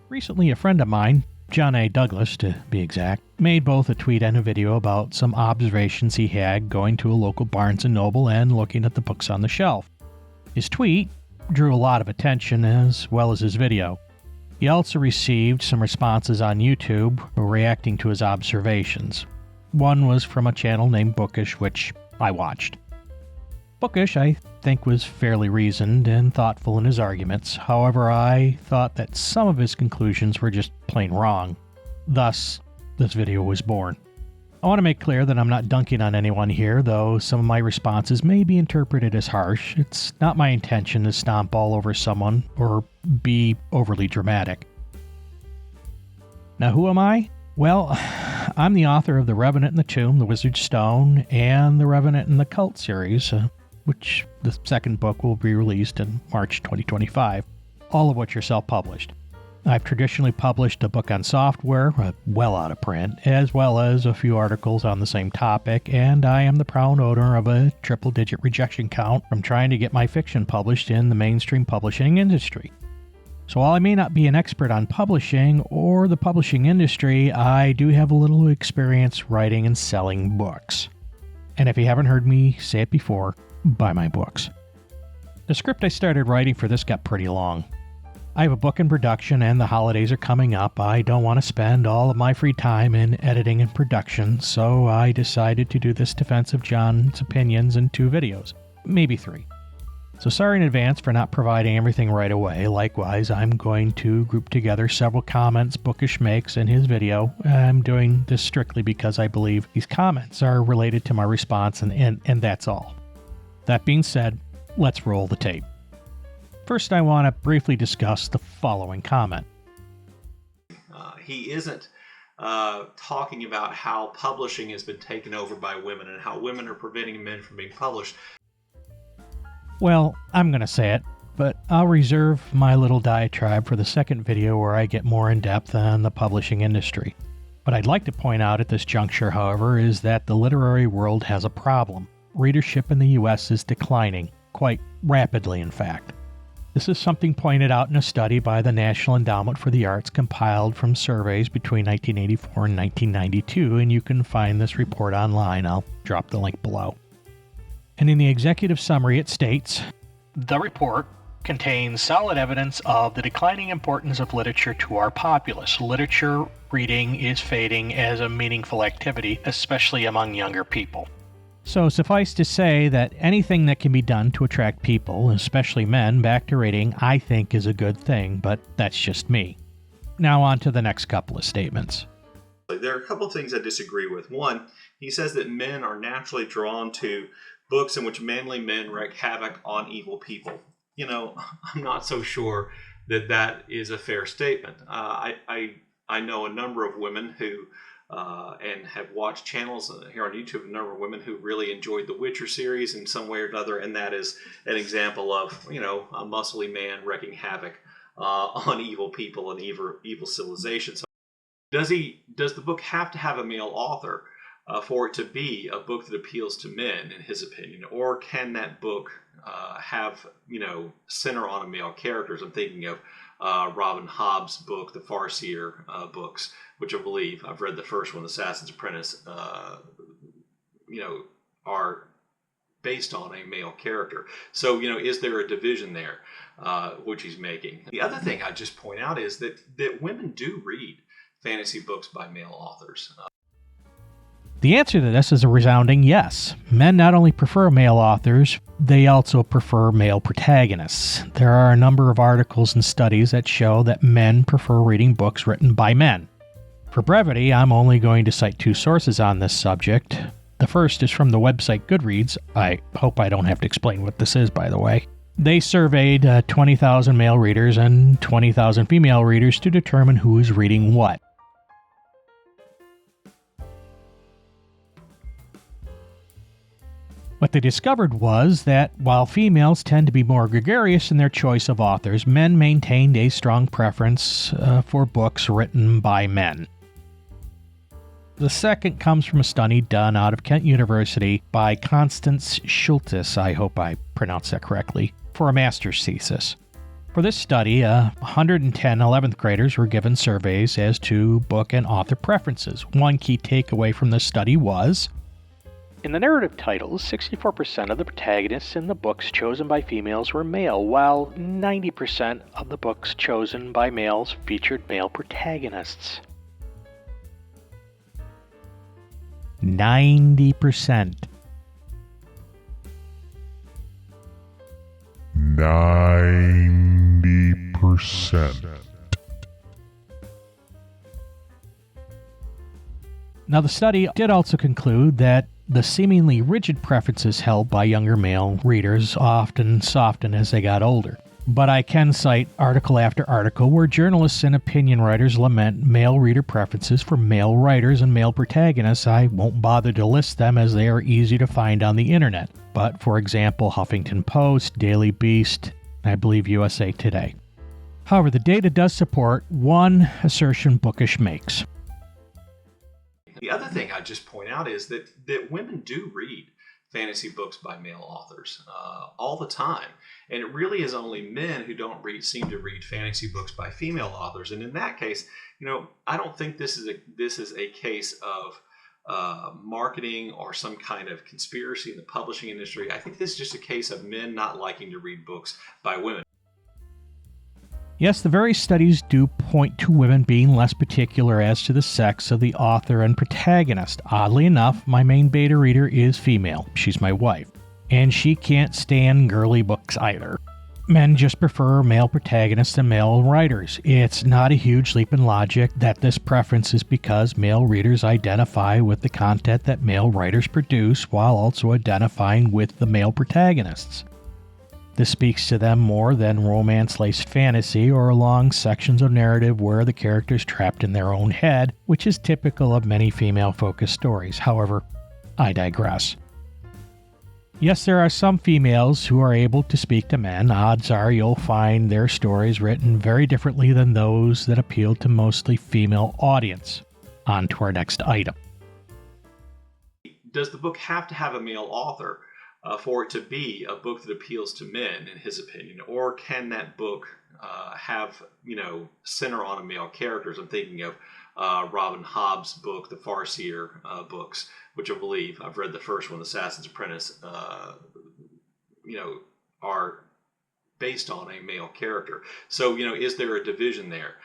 Recently, a friend of mine, John A. Douglas to be exact, made both a tweet and a video about some observations he had going to a local Barnes & Noble and looking at the books on the shelf. His tweet drew a lot of attention as well as his video. He also received some responses on YouTube reacting to his observations. One was from a channel named Bookish, which I watched. Bookish, I think, was fairly reasoned and thoughtful in his arguments. However, I thought that some of his conclusions were just plain wrong. Thus, this video was born. I want to make clear that I'm not dunking on anyone here, though some of my responses may be interpreted as harsh. It's not my intention to stomp all over someone or be overly dramatic. Now, who am I? Well, I'm the author of The Revenant in the Tomb, The Wizard's Stone, and The Revenant in the Cult series, which the second book will be released in March 2025, all of which are self-published. I've traditionally published a book on software, well out of print, as well as a few articles on the same topic, and I am the proud owner of a triple-digit rejection count from trying to get my fiction published in the mainstream publishing industry. So while I may not be an expert on publishing or the publishing industry, I do have a little experience writing and selling books. And if you haven't heard me say it before, buy my books. The script I started writing for this got pretty long. I have a book in production and the holidays are coming up. I don't want to spend all of my free time in editing and production, so I decided to do this defense of John's opinions in 2 videos, maybe 3. So sorry in advance for not providing everything right away. Likewise, I'm going to group together several comments Bookish makes in his video. I'm doing this strictly because I believe these comments are related to my response, and that's all. That being said, let's roll the tape. First, I want to briefly discuss the following comment. He isn't talking about how publishing has been taken over by women and how women are preventing men from being published. Well, I'm going to say it, but I'll reserve my little diatribe for the second video where I get more in depth on the publishing industry. What I'd like to point out at this juncture, however, is that the literary world has a problem. Readership in the U.S. is declining, quite rapidly in fact. This is something pointed out in a study by the National Endowment for the Arts compiled from surveys between 1984 and 1992, and you can find this report online. I'll drop the link below. And in the executive summary it states, "The report contains solid evidence of the declining importance of literature to our populace. Literature reading is fading as a meaningful activity, especially among younger people." So suffice to say that anything that can be done to attract people, especially men, back to reading, I think is a good thing, but that's just me. Now on to the next couple of statements. There are a couple of things I disagree with. One, he says that men are naturally drawn to books in which manly men wreak havoc on evil people. You know, I'm not so sure that that is a fair statement. I know a number of women who and have watched channels here on YouTube, a number of women who really enjoyed the Witcher series in some way or another, and that is an example of, you know, a muscly man wreaking havoc on evil people and evil civilizations. Does the book have to have a male author for it to be a book that appeals to men, in his opinion, or can that book have, you know, center on a male characters? I'm thinking of Robin Hobb's book, the Farseer books, which I believe, I've read the first one, Assassin's Apprentice, you know, are based on a male character. So, you know, is there a division there, which he's making? The other thing I just point out is that women do read fantasy books by male authors. The answer to this is a resounding yes. Men not only prefer male authors, they also prefer male protagonists. There are a number of articles and studies that show that men prefer reading books written by men. For brevity, I'm only going to cite 2 sources on this subject. The first is from the website Goodreads. I hope I don't have to explain what this is, by the way. They surveyed 20,000 male readers and 20,000 female readers to determine who is reading what. What they discovered was that while females tend to be more gregarious in their choice of authors, men maintained a strong preference for books written by men. The second comes from a study done out of Kent University by Constance Schultes, I hope I pronounced that correctly, for a master's thesis. For this study, 110 11th graders were given surveys as to book and author preferences. One key takeaway from this study was, in the narrative titles, 64% of the protagonists in the books chosen by females were male, while 90% of the books chosen by males featured male protagonists. 90%. 90%. Now, the study did also conclude that the seemingly rigid preferences held by younger male readers often softened as they got older. But I can cite article after article where journalists and opinion writers lament male reader preferences for male writers and male protagonists. I won't bother to list them as they are easy to find on the internet. But, for example, Huffington Post, Daily Beast, I believe USA Today. However, the data does support one assertion Bookish makes. The other thing I'd just point out is that women do read fantasy books by male authors all the time. And it really is only men who don't seem to read fantasy books by female authors. And in that case, I don't think this is a case of marketing or some kind of conspiracy in the publishing industry. I think this is just a case of men not liking to read books by women. Yes, the various studies do point to women being less particular as to the sex of the author and protagonist. Oddly enough, my main beta reader is female. She's my wife. And she can't stand girly books either. Men just prefer male protagonists and male writers. It's not a huge leap in logic that this preference is because male readers identify with the content that male writers produce while also identifying with the male protagonists. This speaks to them more than romance-laced fantasy or long sections of narrative where the character is trapped in their own head, which is typical of many female-focused stories. However, I digress. Yes, there are some females who are able to speak to men. Odds are you'll find their stories written very differently than those that appeal to mostly female audience. On to our next item. Does the book have to have a male author for it to be a book that appeals to men, in his opinion? Or can that book have, center on a male characters? I'm thinking of Robin Hobb's book, the Farseer books, which I believe I've read the first one, Assassin's Apprentice, are based on a male character. So, is there a division there?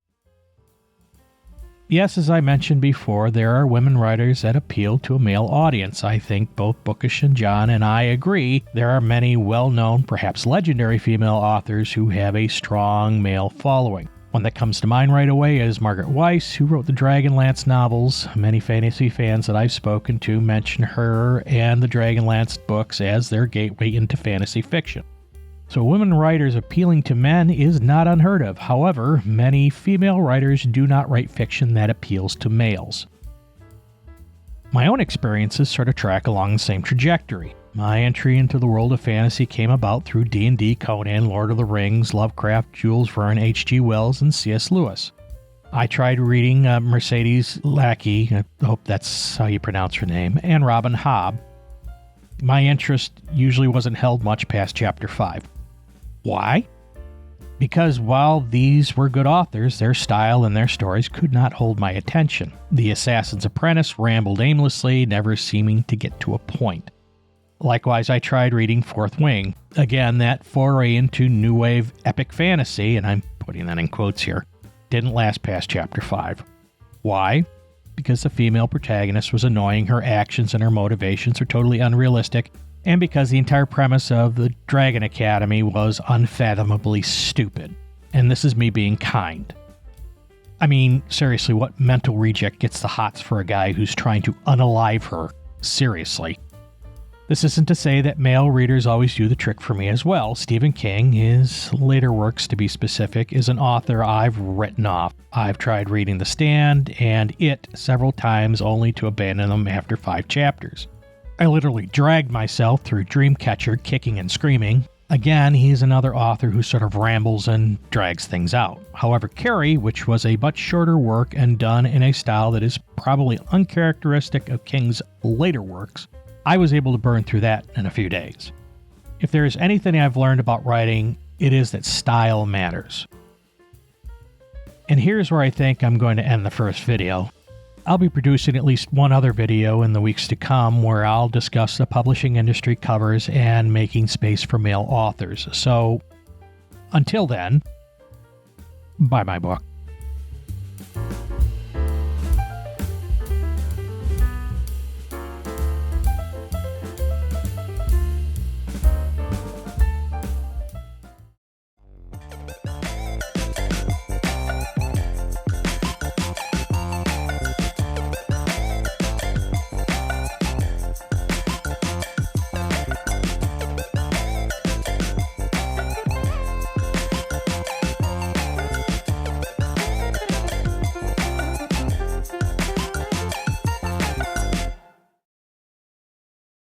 Yes, as I mentioned before, there are women writers that appeal to a male audience. I think both Bookish and John and I agree there are many well-known, perhaps legendary female authors who have a strong male following. One that comes to mind right away is Margaret Weis, who wrote the Dragonlance novels. Many fantasy fans that I've spoken to mention her and the Dragonlance books as their gateway into fantasy fiction. So women writers appealing to men is not unheard of. However, many female writers do not write fiction that appeals to males. My own experiences sort of track along the same trajectory. My entry into the world of fantasy came about through D&D, Conan, Lord of the Rings, Lovecraft, Jules Verne, H.G. Wells, and C.S. Lewis. I tried reading Mercedes Lackey, I hope that's how you pronounce her name, and Robin Hobb. My interest usually wasn't held much past chapter 5. Why? Because while these were good authors, their style and their stories could not hold my attention. The Assassin's Apprentice rambled aimlessly, never seeming to get to a point. Likewise, I tried reading Fourth Wing. Again, that foray into new wave epic fantasy, and I'm putting that in quotes here, didn't last past chapter 5. Why? Because the female protagonist was annoying, her actions and her motivations are totally unrealistic, and because the entire premise of the Dragon Academy was unfathomably stupid. And this is me being kind. I mean, seriously, what mental reject gets the hots for a guy who's trying to unalive her? Seriously. This isn't to say that male readers always do the trick for me as well. Stephen King, his later works to be specific, is an author I've written off. I've tried reading The Stand and It several times only to abandon them after 5 chapters. I literally dragged myself through Dreamcatcher kicking and screaming. Again, he's another author who sort of rambles and drags things out. However, Carrie, which was a much shorter work and done in a style that is probably uncharacteristic of King's later works, I was able to burn through that in a few days. If there is anything I've learned about writing, it is that style matters. And here's where I think I'm going to end the first video. I'll be producing at least one other video in the weeks to come where I'll discuss the publishing industry covers and making space for male authors. So, until then, buy my book.